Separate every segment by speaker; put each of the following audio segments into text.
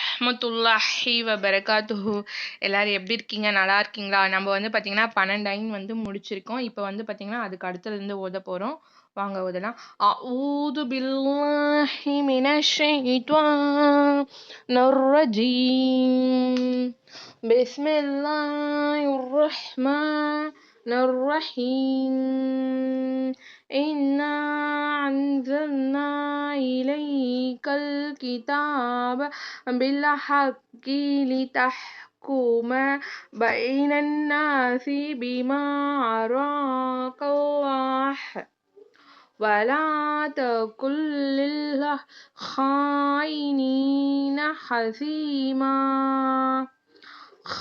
Speaker 1: வரஹ்மத்துல்லாஹி வபரகாத்துஹு. எல்லாரும் எப்படி இருக்கீங்க? நல்லா இருக்கீங்களா? நம்ம வந்து பார்த்தீங்கன்னா 12 ஐன் வந்து முடிச்சிருக்கோம். இப்போ வந்து பார்த்தீங்கன்னா அதுக்கு அடுத்ததுலேருந்து ஓத போகிறோம். வாங்க ஓதலாம். அஊது பில்லாஹி மினஷ் ஷைத்வானிர் ரஜீம். பிஸ்மில்லாஹிர் ரஹ்மானிர் ரஹீம். إنا أنزلنا إليك الكتاب بالحق لتحكم بين الناس بما أراك الله ولا تكن للخائنين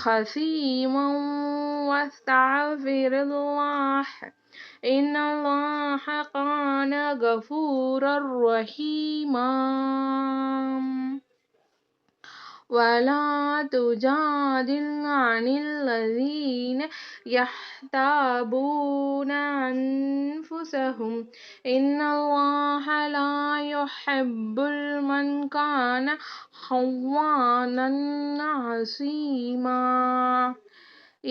Speaker 1: خصيما واستغفر الله إن الله كان غفورا رحيما. ولا تجادل عن الذين يحتابون أنفسهم إن الله لا يحب من كان خوانا عصيما.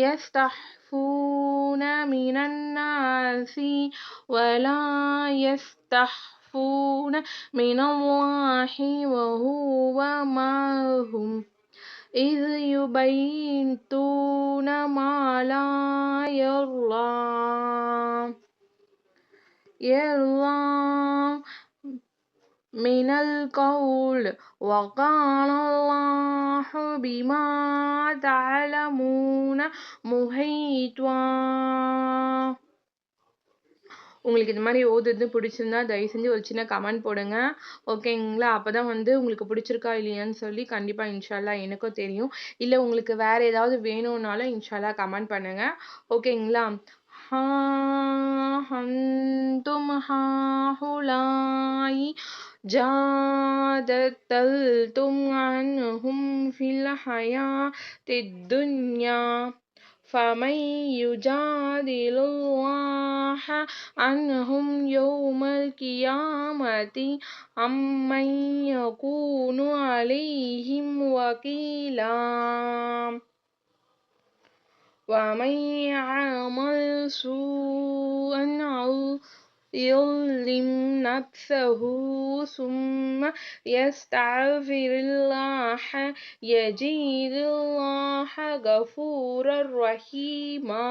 Speaker 1: يستخفون من الناس ولا يستخفون من الله وهو معهم إذ يبيتون ما لا يرضى من القول وقال الله بما تعلمون محيطا. உங்களுக்கு இந்த மாதிரி ஓதுறது பிடிச்சிருந்தா தயவு செஞ்சு ஒரு சின்ன கமெண்ட் போடுங்க, ஓகேங்களா? அப்போ தான் வந்து உங்களுக்கு பிடிச்சிருக்கா இல்லையான்னு சொல்லி கண்டிப்பாக இன்ஷால்லா எனக்கும் தெரியும். இல்லை உங்களுக்கு வேறு ஏதாவது வேணும்னாலும் இன்ஷால்லா கமெண்ட் பண்ணுங்கள், ஓகேங்களா? அன்தும் ஹாஉலாஇ ஜாதல்தும் அன்ஹும் ஃபில் ஹயாத்தித் துன்யா فمن يجادل الله عنهم يوم القيامة أم من يكون عليهم وكيلا. ومن يعمل سوءا أو يظلم نفسه ثم يستغفر الله يجد الله غفورا رحيما.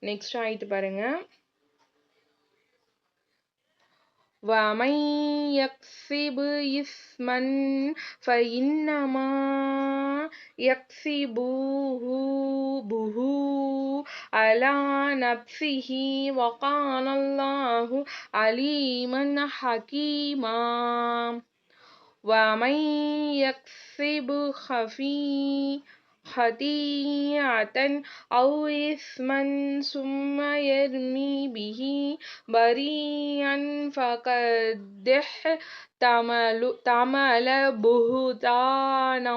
Speaker 1: நெக்ஸ்ட் ஆயிட்டு பாருங்க. ومن يكسب إثما فإنما يكسبه على نفسه وكان الله عليما حكيما. ومن يكسب خطيئة أو إثما ثم يرمي به بريئا فقد احتمل بهتانا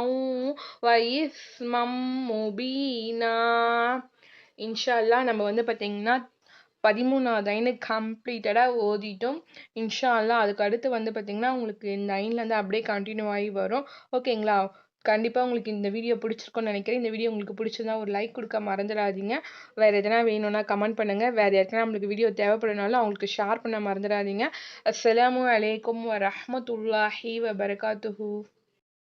Speaker 1: وإثما مبينا. இன்ஷால்லா நம்ம வந்து பார்த்தீங்கன்னா 13வது ஐன் கம்ப்ளீட்டடாக ஓதிட்டோம். இன்ஷா அல்லா அதுக்கு அடுத்து வந்து பார்த்தீங்கன்னா உங்களுக்கு இந்த ஐன்லேருந்து அப்படியே கண்டினியூ ஆகி வரும், ஓகேங்களா? கண்டிப்பாக உங்களுக்கு இந்த வீடியோ பிடிச்சிருக்கும்னு நினைக்கிறேன். இந்த வீடியோ உங்களுக்கு பிடிச்சிருந்தா ஒரு லைக் கொடுக்க மறந்துடாதீங்க. வேறு எதனா வேணும்னா கமெண்ட் பண்ணுங்கள். வேறு யாருக்குன்னா நம்மளுக்கு வீடியோ தேவைப்படுனாலும் அவங்களுக்கு ஷேர் பண்ண மறந்துடாதீங்க. அஸ்ஸலாமு அலைக்கும் வரஹ்மத்துல்லாஹி வபரகாத்துஹு.